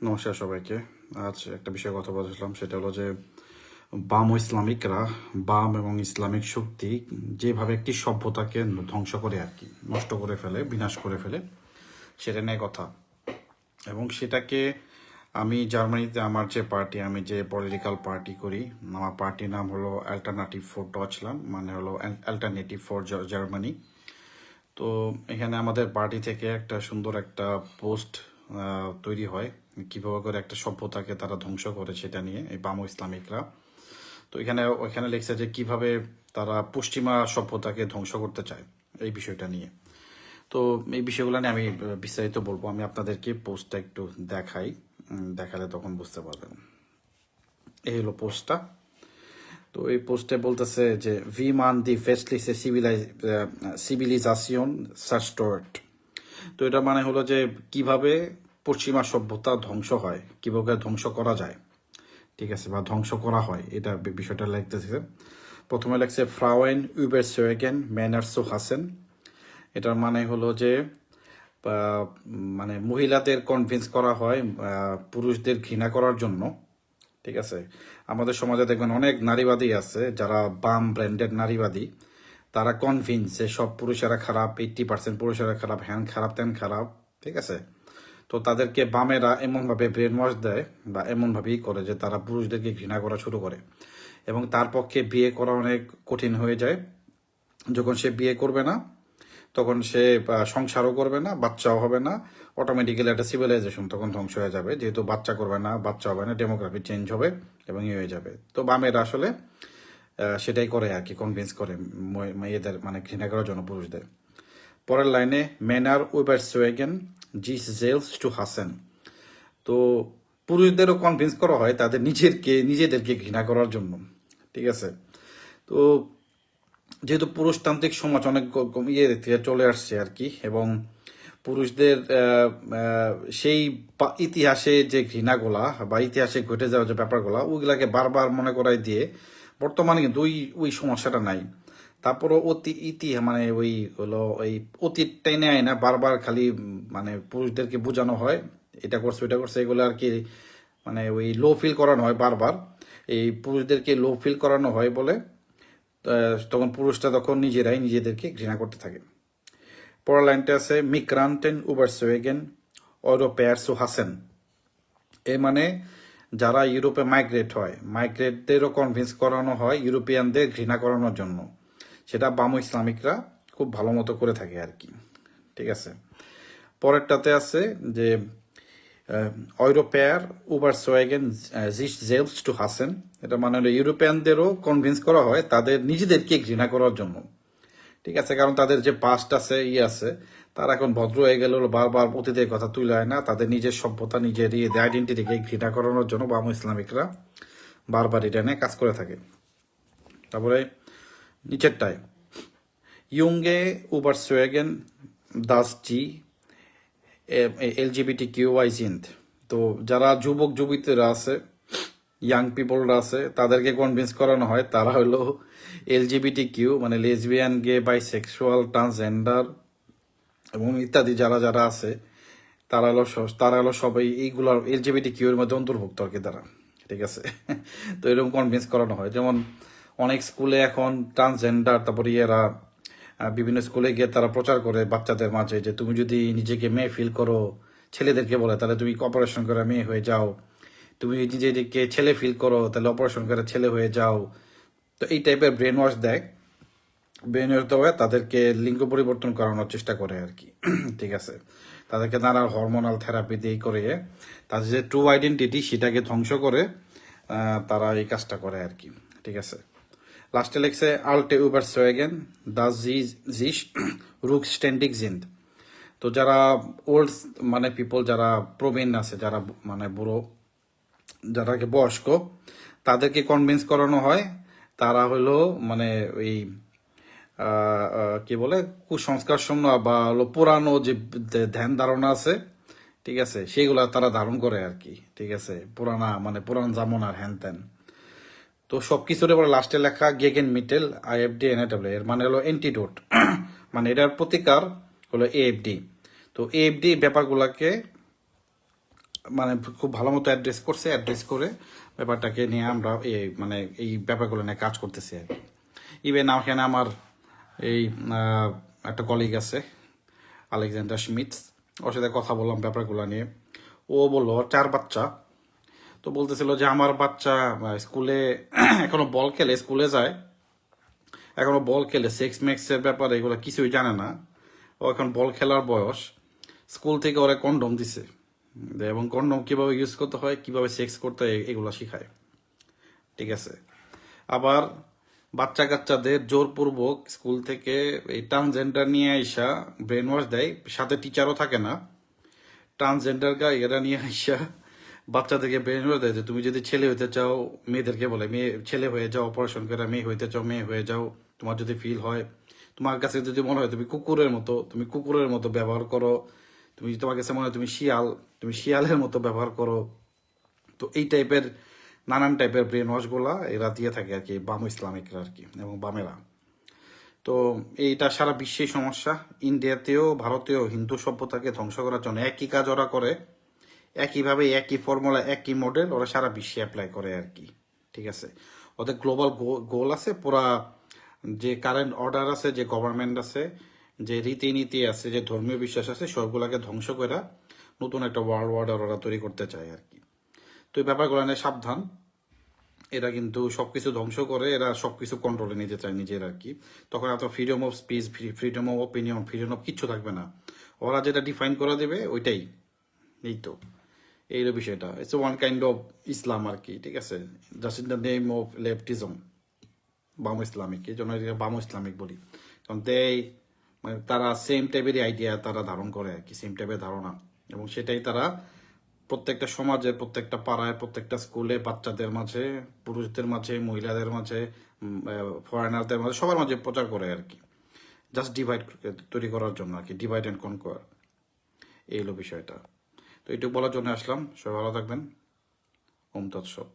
নমস্কার সবাইকে। আজ একটা বিষয়ে কথা বলছিলাম, সেটা হলো যে বাম ও ইসলামিকরা, বাম এবং ইসলামিক শক্তি যেভাবে একটি সভ্যতাকে ধ্বংস করে আর কি, নষ্ট করে ফেলে, বিনাশ করে ফেলে, সেটা নিয়ে কথা। এবং সেটাকে আমি জার্মানিতে আমার যে পার্টি, আমি যে পলিটিক্যাল পার্টি করি, আমার পার্টির নাম হলো অ্যাল্টারনেটিভ ফর ডচল্যান্ড, মানে হলো অ্যাল্টারনেটিভ ফর জার্মানি। তো এখানে আমাদের পার্টি থেকে একটা সুন্দর একটা পোস্ট তৈরি হয়, কিভাবে করে একটা সভ্যতাকে তারা ধ্বংস করে সেটা নিয়ে, এই বাম ইসলামিকরা। তো ওইখানে লিখছে যে কিভাবে তারা পশ্চিমা সভ্যতাকে ধ্বংস করতে চায়, এই বিষয়টা নিয়ে। তো এই বিষয়গুলো নিয়ে আমি বিস্তারিত বলবো। আমি আপনাদেরকে পোস্টটা একটু দেখাই, দেখালে তখন বুঝতে পারবেন। এই হলো পোস্টটা। তো এই পোস্টে বলতেছে যে ভি মান দি ফেস্টলিসে সিভিলাইজেশন সাস্টোর্ট। তো এটা মানে হলো যে কিভাবে পশ্চিমা সভ্যতা ধ্বংস হয়, কিভাবে ধ্বংস করা যায়, ঠিক আছে, বা ধ্বংস করা হয়, এটা বিষয়টা লিখতেছে। প্রথমে লেখছে ফ্রাউয়েন উবের সোয়েগেন ম্যানার সো হাসেন। এটার মানে হলো যে মানে মহিলাদের কনভিন্স করা হয় পুরুষদের ঘৃণা করার জন্য, ঠিক আছে। আমাদের সমাজে দেখবেন অনেক নারীবাদী আছে, যারা বাম ব্র্যান্ডেড নারীবাদী, তারা কনভিন্স যে সব পুরুষেরা খারাপ, 80% পুরুষেরা খারাপ, হ্যান খারাপ, ত্যান খারাপ, ঠিক আছে। তো তাদেরকে বামেরা এমনভাবে ব্রেন ওয়াশ দেয় বা এমনভাবেই করে যে তারা পুরুষদেরকে ঘৃণা করা শুরু করে, এবং তার পক্ষে বিয়ে করা অনেক কঠিন হয়ে যায়। যখন সে বিয়ে করবে না, তখন সে সংসারও করবে না, বাচ্চাও হবে না, অটোমেটিক্যালি একটা সিভিলাইজেশন তখন ধ্বংস হয়ে যাবে, যেহেতু বাচ্চা করবে না, বাচ্চা হবে না, ডেমোগ্রাফি চেঞ্জ হবে এবং ইয়ে হয়ে যাবে। তো বামেরা আসলে সেটাই করে আর কি, কনভিন্স করে মেয়েদের মানে ঘৃণা করার জন্য পুরুষদের। পরের লাইনে মেনার উইবার সোয়েগেন জিস জেলস টু হাসেন। তো পুরুষদেরও কনভিন্স করা হয় তাদের নিজেদেরকে ঘৃণা করার জন্য, ঠিক আছে। তো যেহেতু পুরুষতান্ত্রিক সমাজ অনেক ইয়ে থেকে চলে আসছে আর কি, এবং পুরুষদের সেই ইতিহাসে যে ঘৃণাগুলা বা ইতিহাসে ঘটে যাওয়া যে ব্যাপারগুলা, ওইগুলাকে বারবার মনে করাই দিয়ে বর্তমানে কিন্তু ওই ওই সমস্যাটা নাই। তারপরও মানে ওই হলো ওই অতীত টেনে আয় না, বারবার খালি মানে পুরুষদেরকে বোঝানো হয় এটা করছে ওইটা করছে, এগুলো আর কি, মানে ওই লো ফিল করানো হয় বারবার। এই পুরুষদেরকে লো ফিল করানো হয় বলে তখন পুরুষরা তখন নিজেরাই নিজেদেরকে ঘৃণা করতে থাকে। পরের লাইনটা আছে মিগ্রান্টেন উবারসোয়েগেন ইউরোপেয়ার সু হাসেন। এ মানে যারা ইউরোপে মাইগ্রেট হয়, মাইগ্রেটদেরও কনভিন্স করানো হয় ইউরোপিয়ানদের ঘৃণা করানোর জন্য। সেটা বাম ইসলামিকরা খুব ভালো মতো করে থাকে আর কি, ঠিক আছে। পরেরটাতে আছে যে ইউরোপেয়ার উবারসোয়েগেন জিস জেলস টু হাসেন। এটা মানে হলো ইউরোপিয়ানদেরও কনভিন্স করা হয় তাদের নিজেদেরকে ঘৃণা করার জন্য, ঠিক আছে। কারণ তাদের যে পাস্ট আছে আছে, তারা এখন ভদ্র হয়ে গেল, বারবার অতীতের কথা তুলে হয় না, তাদের নিজের সভ্যতা, নিজের আইডেন্টিটিকে ঘৃণা করানোর জন্য বাম ইসলামিকরা বারবার এটা নিয়ে কাজ করে থাকে। তারপরে নিচেরটায় ইয়ুঙ্গে উবারসোয়েগেন দাস জি LGBTQI জিন্দ। তো যারা যুবক যুবতীরা আছে, ইয়াং পিপলরা আছে, তাদেরকে কনভিন্স করানো হয় তারা হলো LGBTQ, মানে লেসবিয়ান, গে, বাইসেক্সুয়াল, ট্রান্সজেন্ডার এবং ইত্যাদি যারা যারা আছে, তারা হলো সবাই এইগুলোর LGBTQ এর মধ্যে অন্তর্ভুক্ত আর কি তারা, ঠিক আছে। তো এরকম কনভিন্স করানো হয়। যেমন অনেক স্কুলে এখন ট্রান্সজেন্ডার, তারপরে ইয়েরা বিভিন্ন স্কুলে গিয়ে তারা প্রচার করে বাচ্চাদের মাঝে যে তুমি যদি নিজেকে মেয়ে ফিল করো, ছেলেদেরকে বলে, তাহলে তুমি অপারেশন করে মেয়ে হয়ে যাও, তুমি নিজেকে ছেলে ফিল করো তাহলে অপারেশন করে ছেলে হয়ে যাও। তো এই টাইপের ব্রেন ওয়াশ দেয়, ব্রেন ওয়াশ দেওয়া তাদেরকে লিঙ্গ পরিবর্তন করানোর চেষ্টা করে আর কি, ঠিক আছে। তাদেরকে নানা হরমোনাল থেরাপি দিয়ে করে তাদের যে ট্রু আইডেন্টিটি সেটাকে ধ্বংস করে তারা এই কাজটা করে আর কি, ঠিক আছে। লাস্টে লেখছে আল্টে উবার সোয়েগেন দাস জিস রুক স্ট্যান্ডিক জিন্দ। তো যারা ওল্ড মানে পিপল, যারা প্রবীণ আছে, যারা মানে বুড়ো, যারা বয়স্ক, তাদেরকে কনভিন্স করানো হয় তারা হলো মানে ওই কি বলে কুসংস্কার শূন্য বা হলো পুরানো যে ধ্যান ধারণা আছে, ঠিক আছে, সেগুলা তারা ধারণ করে আর কি, ঠিক আছে, মানে পুরান জামনার হ্যান ত্যান। তো সবকিছুর এবার লাস্টে লেখা গেগেন মিটেল IFD NAW, এর মানে হলো অ্যান্টিডোট, মানে এটার প্রতিকার হলো AFD। তো AFD ব্যাপারগুলোকে মানে খুব ভালো মতো অ্যাড্রেস করছে, অ্যাড্রেস করে ব্যাপারটাকে নিয়ে আমরা মানে এই ব্যাপারগুলো নিয়ে কাজ করতেছি আর কি। ইভেন এখানে আমার এই একটা কলিগ আছে আলেকজান্ডার স্মিথ, ওর সাথে কথা বললাম ব্যাপারগুলো নিয়ে। ও বললো ওর 4 বাচ্চা, তো বলতেছিল যে আমার বাচ্চা স্কুলে এখনো বল খেলে, স্কুলে যায় এখনো বল খেলে, সেক্স ম্যাক্সের ব্যাপারে এগুলো কিছুই জানে না। ও এখন বল খেলার বয়স, স্কুল থেকে ওরা কন্ডম দিছে এবং কন্ডম কিভাবে ইউজ করতে হয়, কিভাবে সেক্স করতে হয় এগুলো শিখায়। ঠিক আছে, আবার বাচ্চা কাচ্চাদের জোরপূর্বক স্কুল থেকে এই ট্রান্সজেন্ডার নিয়ে আইসা ব্রেন ওয়াশ দেয়, সাথে টিচারও থাকে না, ট্রান্সজেন্ডার গা এরা নিয়ে আইসা বাচ্চাদেরকে ব্রেন ওয়াশ দেয় যে তুমি যদি ছেলে হইতে চাও, মেয়েদেরকে বলে মেয়ে ছেলে হয়ে যাও, অপারেশন করে মেয়ে হইতে চাও মেয়ে হয়ে যাও, তোমার যদি ফিল হয়, তোমার কাছে যদি মনে হয় তুমি কুকুরের মতো ব্যবহার করো, তোমার কাছে মনে হয় তুমি শিয়াল, তুমি শিয়ালের মতো ব্যবহার করো। তো এই টাইপের নানান টাইপের ব্রেন ওয়াশগুলা এরা দিয়ে থাকে আর কি, বাম ইসলামিকরা আর কি এবং বামেরা। তো এইটা সারা বিশ্বেই সমস্যা, ইন্ডিয়াতেও ভারতেও হিন্দু সভ্যতাকে ধ্বংস করার জন্য একই কাজ ওরা করে, একইভাবে একই ফর্মুলা একই মডেল ওরা সারা বিশ্বে অ্যাপ্লাই করে আর কি। ঠিক আছে, ওদের গ্লোবাল গোল আছে, পুরা যে কারেন্ট অর্ডার আছে, যে গভর্নমেন্ট আছে, যে রীতিনীতি আছে, যে ধর্মীয় বিশ্বাস আছে, সবগুলাকে ধ্বংস করে নতুন একটা ওয়ার্ল্ড অর্ডার ওরা তৈরি করতে চায় আর কি। তো এই ব্যাপারগুলো নিয়ে সাবধান, এরা কিন্তু সবকিছু ধ্বংস করে, এরা সবকিছু কন্ট্রোলে নিতে চায় নিজের আর কি। তখন এত freedom of speech, freedom of opinion, freedom of কিচ্ছু থাকবে না, ওরা যেটা ডিফাইন করে দেবে ওইটাই। এই তো এই বিষয়টা, it's one kind of Islam আর কি। ঠিক আছে, just in the name of leftism, বাম ইসলামিক, এই জন্য বাম ইসলামিক বলি, কারণ মানে তারা সেম টাইপেরই আইডিয়া তারা ধারণ করে আর কি, সেম টাইপের ধারণা, এবং সেটাই তারা প্রত্যেকটা সমাজে, প্রত্যেকটা পাড়ায়, প্রত্যেকটা স্কুলে, বাচ্চাদের মাঝে, পুরুষদের মাঝে, মহিলাদের মাঝে, ফরেনারদের মাঝে, সবার মাঝে প্রচার করে আর কি, জাস্ট ডিভাইড তৈরি করার জন্য আর কি, ডিভাইড অ্যান্ড কনকোয়ার, এই হলো বিষয়টা। তো এইটুকু বলার জন্য আসলাম, সবাই ভালো থাকবেন। ওম তৎসৎ।